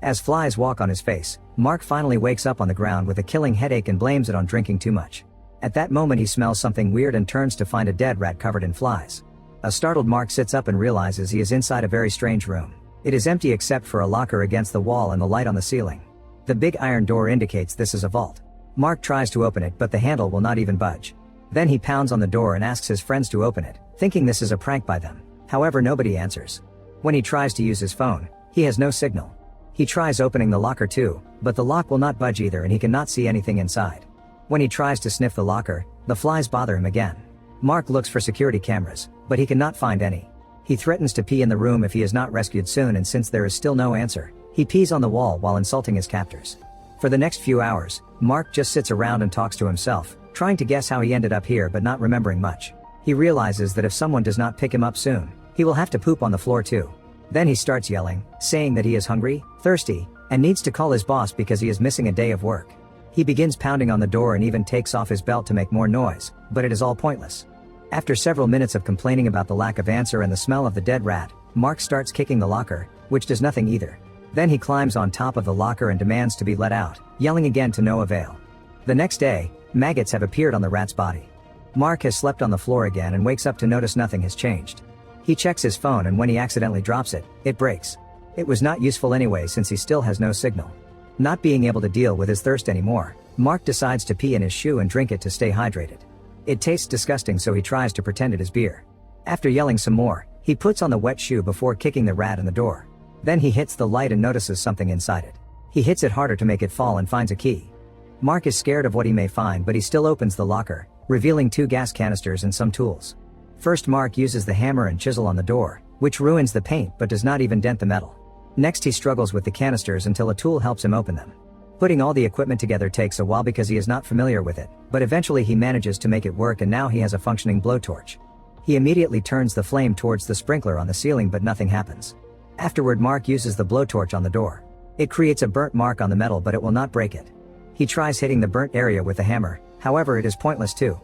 As flies walk on his face, Mark finally wakes up on the ground with a killing headache and blames it on drinking too much. At that moment he smells something weird and turns to find a dead rat covered in flies. A startled Mark sits up and realizes he is inside a very strange room. It is empty except for a locker against the wall and the light on the ceiling. The big iron door indicates this is a vault. Mark tries to open it but the handle will not even budge. Then he pounds on the door and asks his friends to open it, thinking this is a prank by them. However, nobody answers. When he tries to use his phone, he has no signal. He tries opening the locker too, but the lock will not budge either and he cannot see anything inside. When he tries to sniff the locker, the flies bother him again. Mark looks for security cameras, but he cannot find any. He threatens to pee in the room if he is not rescued soon, and since there is still no answer, he pees on the wall while insulting his captors. For the next few hours, Mark just sits around and talks to himself, trying to guess how he ended up here but not remembering much. He realizes that if someone does not pick him up soon, he will have to poop on the floor too. Then he starts yelling, saying that he is hungry, thirsty, and needs to call his boss because he is missing a day of work. He begins pounding on the door and even takes off his belt to make more noise, but it is all pointless. After several minutes of complaining about the lack of answer and the smell of the dead rat, Mark starts kicking the locker, which does nothing either. Then he climbs on top of the locker and demands to be let out, yelling again to no avail. The next day, maggots have appeared on the rat's body. Mark has slept on the floor again and wakes up to notice nothing has changed. He checks his phone and when he accidentally drops it, it breaks. It was not useful anyway since he still has no signal. Not being able to deal with his thirst anymore, Mark decides to pee in his shoe and drink it to stay hydrated. It tastes disgusting so he tries to pretend it is beer. After yelling some more, he puts on the wet shoe before kicking the rat in the door. Then he hits the light and notices something inside it. He hits it harder to make it fall and finds a key. Mark is scared of what he may find but he still opens the locker, revealing 2 gas canisters and some tools. First Mark uses the hammer and chisel on the door, which ruins the paint but does not even dent the metal. Next he struggles with the canisters until a tool helps him open them. Putting all the equipment together takes a while because he is not familiar with it, but eventually he manages to make it work and now he has a functioning blowtorch. He immediately turns the flame towards the sprinkler on the ceiling but nothing happens. Afterward Mark uses the blowtorch on the door. It creates a burnt mark on the metal but it will not break it. He tries hitting the burnt area with the hammer, however it is pointless too.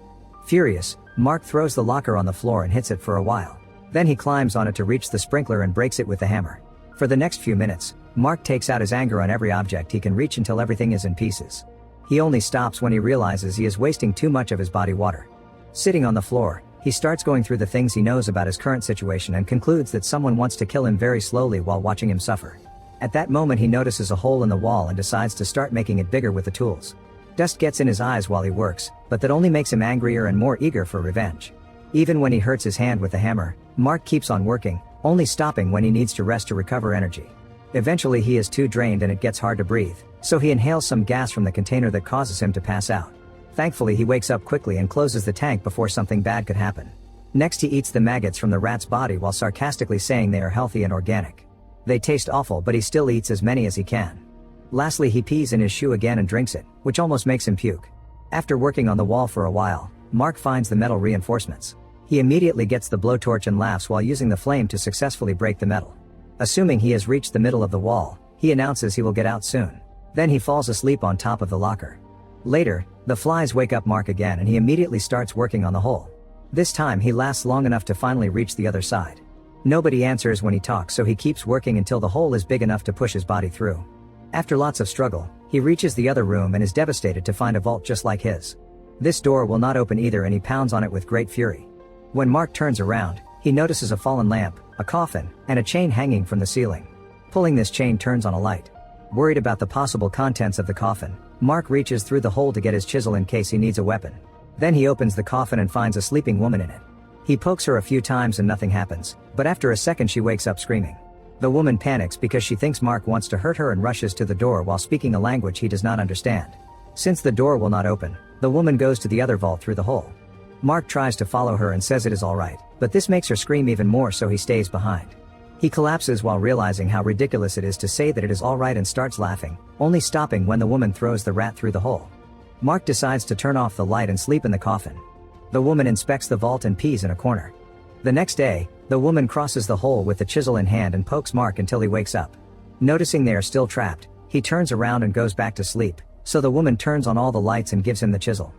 Furious, Mark throws the locker on the floor and hits it for a while. Then he climbs on it to reach the sprinkler and breaks it with the hammer. For the next few minutes, Mark takes out his anger on every object he can reach until everything is in pieces. He only stops when he realizes he is wasting too much of his body water. Sitting on the floor, he starts going through the things he knows about his current situation and concludes that someone wants to kill him very slowly while watching him suffer. At that moment he notices a hole in the wall and decides to start making it bigger with the tools. Dust gets in his eyes while he works, but that only makes him angrier and more eager for revenge. Even when he hurts his hand with the hammer, Mark keeps on working, only stopping when he needs to rest to recover energy. Eventually he is too drained and it gets hard to breathe, so he inhales some gas from the container that causes him to pass out. Thankfully he wakes up quickly and closes the tank before something bad could happen. Next he eats the maggots from the rat's body while sarcastically saying they are healthy and organic. They taste awful but he still eats as many as he can. Lastly he pees in his shoe again and drinks it, which almost makes him puke. After working on the wall for a while, Mark finds the metal reinforcements. He immediately gets the blowtorch and laughs while using the flame to successfully break the metal. Assuming he has reached the middle of the wall, he announces he will get out soon. Then he falls asleep on top of the locker. Later, the flies wake up Mark again and he immediately starts working on the hole. This time he lasts long enough to finally reach the other side. Nobody answers when he talks so he keeps working until the hole is big enough to push his body through. After lots of struggle, he reaches the other room and is devastated to find a vault just like his. This door will not open either and he pounds on it with great fury. When Mark turns around, he notices a fallen lamp, a coffin, and a chain hanging from the ceiling. Pulling this chain turns on a light. Worried about the possible contents of the coffin, Mark reaches through the hole to get his chisel in case he needs a weapon. Then he opens the coffin and finds a sleeping woman in it. He pokes her a few times and nothing happens, but after a second she wakes up screaming. The woman panics because she thinks Mark wants to hurt her and rushes to the door while speaking a language he does not understand. Since the door will not open, the woman goes to the other vault through the hole. Mark tries to follow her and says it is alright, but this makes her scream even more so he stays behind. He collapses while realizing how ridiculous it is to say that it is alright and starts laughing, only stopping when the woman throws the rat through the hole. Mark decides to turn off the light and sleep in the coffin. The woman inspects the vault and pees in a corner. The next day, the woman crosses the hole with the chisel in hand and pokes Mark until he wakes up. Noticing they are still trapped, he turns around and goes back to sleep, so the woman turns on all the lights and gives him the chisel.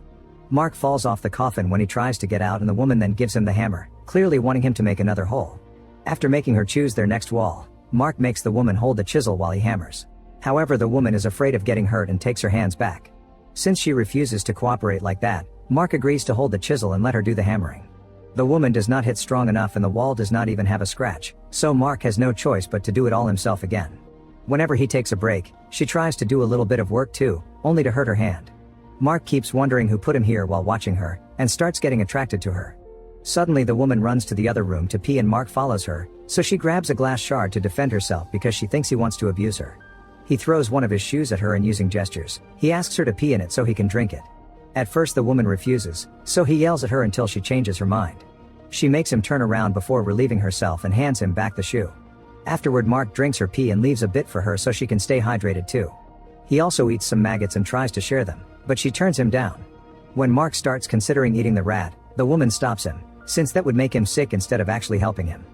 Mark falls off the coffin when he tries to get out and the woman then gives him the hammer, clearly wanting him to make another hole. After making her choose their next wall, Mark makes the woman hold the chisel while he hammers. However, the woman is afraid of getting hurt and takes her hands back. Since she refuses to cooperate like that, Mark agrees to hold the chisel and let her do the hammering. The woman does not hit strong enough and the wall does not even have a scratch, so Mark has no choice but to do it all himself again. Whenever he takes a break, she tries to do a little bit of work too, only to hurt her hand. Mark keeps wondering who put him here while watching her, and starts getting attracted to her. Suddenly the woman runs to the other room to pee and Mark follows her, so she grabs a glass shard to defend herself because she thinks he wants to abuse her. He throws one of his shoes at her and using gestures, he asks her to pee in it so he can drink it. At first the woman refuses, so he yells at her until she changes her mind. She makes him turn around before relieving herself and hands him back the shoe. Afterward, Mark drinks her pee and leaves a bit for her so she can stay hydrated too. He also eats some maggots and tries to share them, but she turns him down. When Mark starts considering eating the rat, the woman stops him, since that would make him sick instead of actually helping him.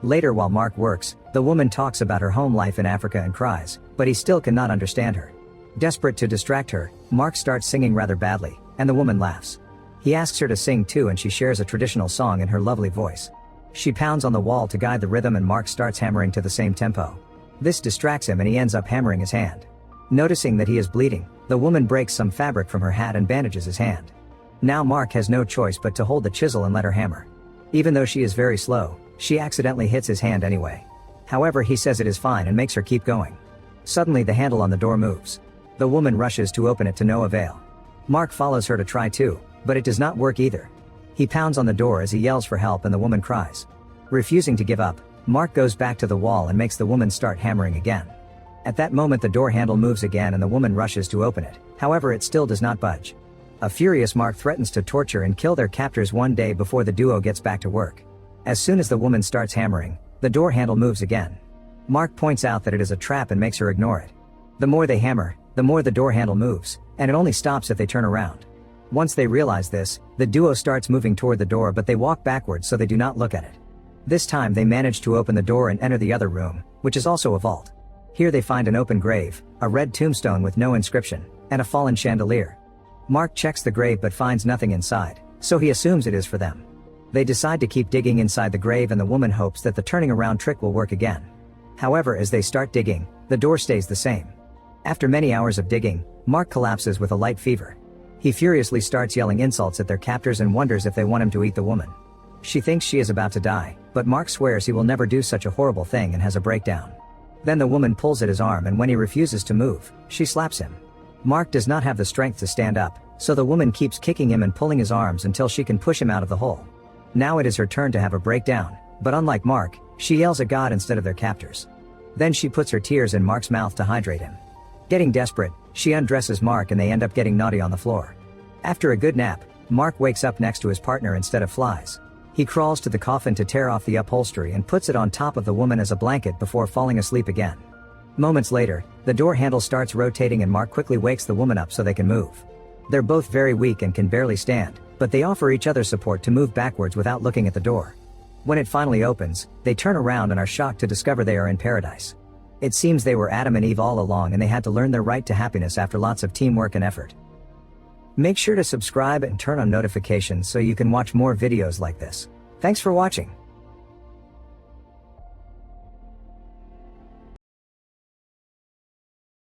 Later, while Mark works, the woman talks about her home life in Africa and cries, but he still cannot understand her. Desperate to distract her, Mark starts singing rather badly, and the woman laughs. He asks her to sing too and she shares a traditional song in her lovely voice. She pounds on the wall to guide the rhythm and Mark starts hammering to the same tempo. This distracts him and he ends up hammering his hand. Noticing that he is bleeding, the woman breaks some fabric from her hat and bandages his hand. Now Mark has no choice but to hold the chisel and let her hammer. Even though she is very slow, she accidentally hits his hand anyway. However, he says it is fine and makes her keep going. Suddenly the handle on the door moves. The woman rushes to open it to no avail. Mark follows her to try too, but it does not work either. He pounds on the door as he yells for help and the woman cries. Refusing to give up, Mark goes back to the wall and makes the woman start hammering again. At that moment the door handle moves again and the woman rushes to open it, however it still does not budge. A furious Mark threatens to torture and kill their captors one day before the duo gets back to work. As soon as the woman starts hammering, the door handle moves again. Mark points out that it is a trap and makes her ignore it. The more they hammer, the more the door handle moves, and it only stops if they turn around. Once they realize this, the duo starts moving toward the door but they walk backwards so they do not look at it. This time they manage to open the door and enter the other room, which is also a vault. Here they find an open grave, a red tombstone with no inscription, and a fallen chandelier. Mark checks the grave but finds nothing inside, so he assumes it is for them. They decide to keep digging inside the grave and the woman hopes that the turning around trick will work again. However, as they start digging, the door stays the same. After many hours of digging, Mark collapses with a light fever. He furiously starts yelling insults at their captors and wonders if they want him to eat the woman. She thinks she is about to die, but Mark swears he will never do such a horrible thing and has a breakdown. Then the woman pulls at his arm and when he refuses to move, she slaps him. Mark does not have the strength to stand up, so the woman keeps kicking him and pulling his arms until she can push him out of the hole. Now it is her turn to have a breakdown, but unlike Mark, she yells at God instead of their captors. Then she puts her tears in Mark's mouth to hydrate him. Getting desperate, she undresses Mark and they end up getting naughty on the floor. After a good nap, Mark wakes up next to his partner instead of Flies. He crawls to the coffin to tear off the upholstery and puts it on top of the woman as a blanket before falling asleep again. Moments later, the door handle starts rotating and Mark quickly wakes the woman up so they can move. They're both very weak and can barely stand, but they offer each other support to move backwards without looking at the door. When it finally opens, they turn around and are shocked to discover they are in paradise. It seems they were Adam and Eve all along and they had to learn their right to happiness after lots of teamwork and effort. Make sure to subscribe and turn on notifications so you can watch more videos like this. Thanks for watching.